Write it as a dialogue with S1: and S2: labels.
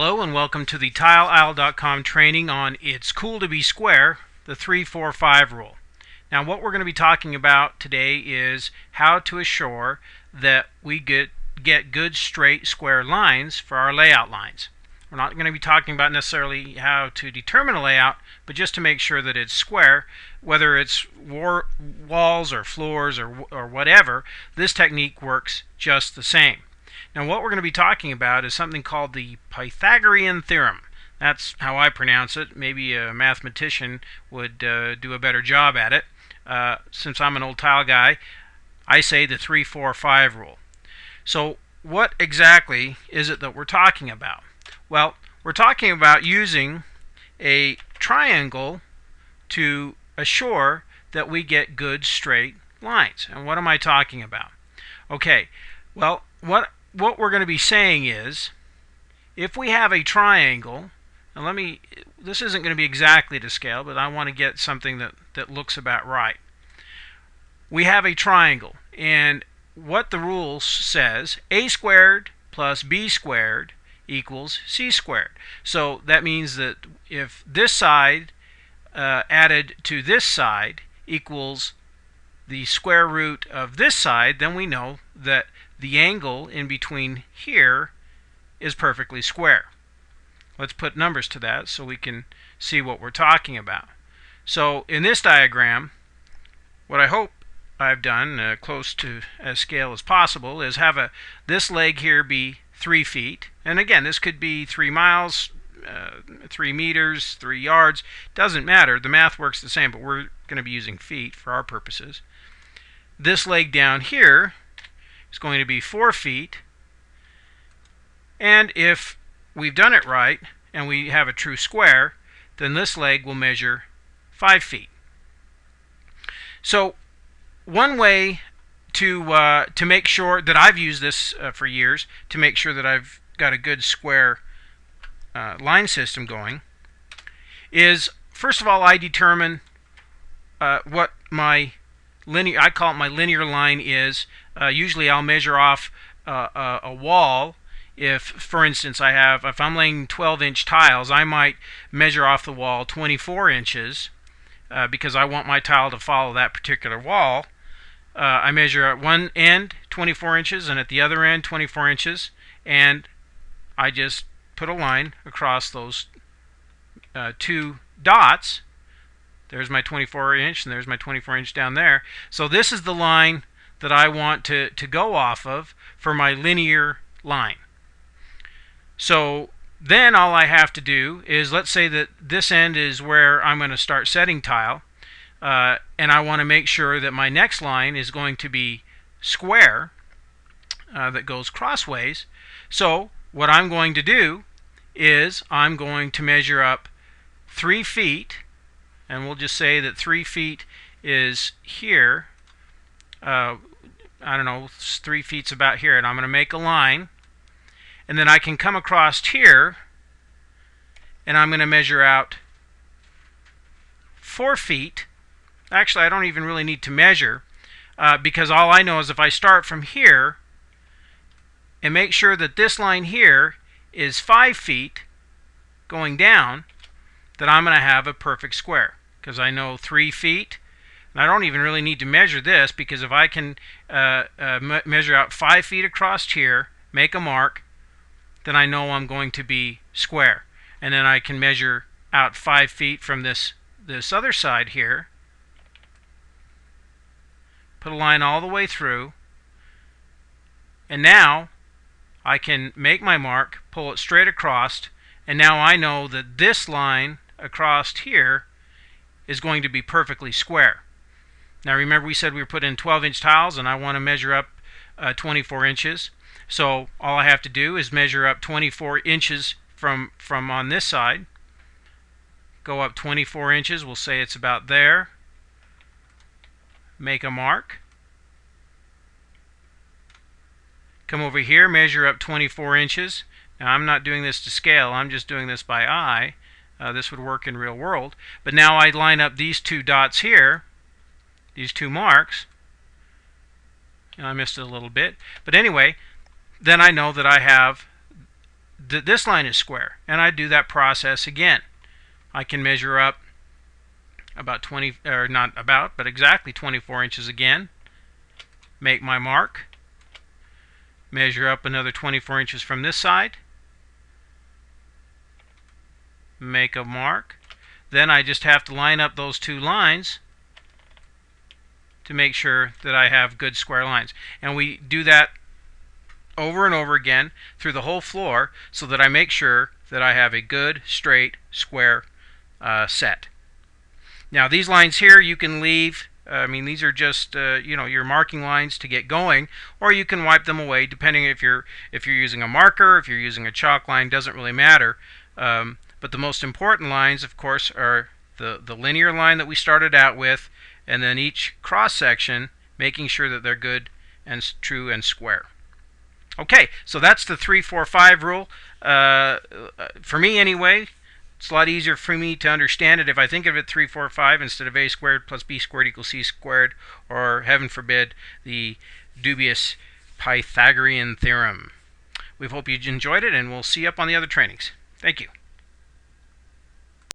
S1: Hello and welcome to the TileOwl.com training on It's Cool to Be Square, the 3-4-5 rule. Now what we're going to be talking about today is how to assure that we get good straight square lines for our layout lines. We're not going to be talking about necessarily how to determine a layout, but just to make sure that it's square, whether it's walls or floors or whatever, this technique works just the same. Now what we're going to be talking about is something called the Pythagorean theorem. That's how I pronounce it. Maybe a mathematician would do a better job at it. Since I'm an old tile guy, I say the 3-4-5 rule. So what exactly is it that we're talking about? Well, we're talking about using a triangle to assure that we get good straight lines. And what am I talking about? Okay, well, what we're going to be saying is, if we have a triangle, and this isn't going to be exactly to scale, but I want to get something that looks about right. We have a triangle, and what the rule says, a squared plus b squared equals c squared. So that means that if this side added to this side equals the square root of this side, then we know that the angle in between here is perfectly square. Let's put numbers to that so we can see what we're talking about. So in this diagram, what I hope I've done, close to as scale as possible, is have this leg here be 3 feet. And again, this could be 3 miles, 3 meters, 3 yards. Doesn't matter. The math works the same, but we're going to be using feet for our purposes. This leg down here is going to be 4 feet. And if we've done it right and we have a true square, then this leg will measure 5 feet. So one way to make sure that I've used this for years to make sure that I've got a good square line system going is, first of all, I determine what my I call it my linear line is. Usually I'll measure off a wall. If, for instance, if I'm laying 12-inch tiles, I might measure off the wall 24 inches because I want my tile to follow that particular wall. I measure at one end 24 inches and at the other end 24 inches, and I just put a line across those two dots. There's my 24 inch and there's my 24 inch down there. So this is the line that I want to go off of for my linear line. So then all I have to do is, let's say that this end is where I'm going to start setting tile, and I want to make sure that my next line is going to be square, that goes crossways. So what I'm going to do is I'm going to measure up 3 feet, and we'll just say that 3 feet is here. I don't know, 3 feet's about here, and I'm going to make a line, and then I can come across here and I'm going to measure out 4 feet. Actually, I don't even really need to measure because all I know is if I start from here and make sure that this line here is 5 feet going down, then I'm going to have a perfect square, because I know 3 feet. And I don't even really need to measure this, because if I can measure out 5 feet across here, make a mark, then I know I'm going to be square. And then I can measure out 5 feet from this other side here, put a line all the way through, and now I can make my mark, pull it straight across, and now I know that this line across here is going to be perfectly square. Now remember, we said we were putting in 12-inch tiles and I want to measure up 24 inches. So all I have to do is measure up 24 inches from on this side. Go up 24 inches, we'll say it's about there. Make a mark. Come over here, measure up 24 inches. Now I'm not doing this to scale, I'm just doing this by eye. This would work in real world. But now I line up these two dots here, these two marks. And I missed it a little bit. But anyway, then I know that I have this line is square, and I do that process again. I can measure up about 20, or not about, but exactly 24 inches again. Make my mark. Measure up another 24 inches from this side. Make a mark. Then I just have to line up those two lines to make sure that I have good square lines. And we do that over and over again through the whole floor so that I make sure that I have a good, straight, square set. Now these lines here you can leave. I mean, these are just your marking lines to get going, or you can wipe them away depending if you're using a marker, if you're using a chalk line, doesn't really matter. But the most important lines, of course, are the linear line that we started out with, and then each cross section, making sure that they're good and true and square. Okay, so that's the 3-4-5 rule. For me anyway, it's a lot easier for me to understand it if I think of it 3-4-5 instead of a squared plus b squared equals c squared, or heaven forbid, the dubious Pythagorean theorem. We hope you enjoyed it, and we'll see you up on the other trainings. Thank you.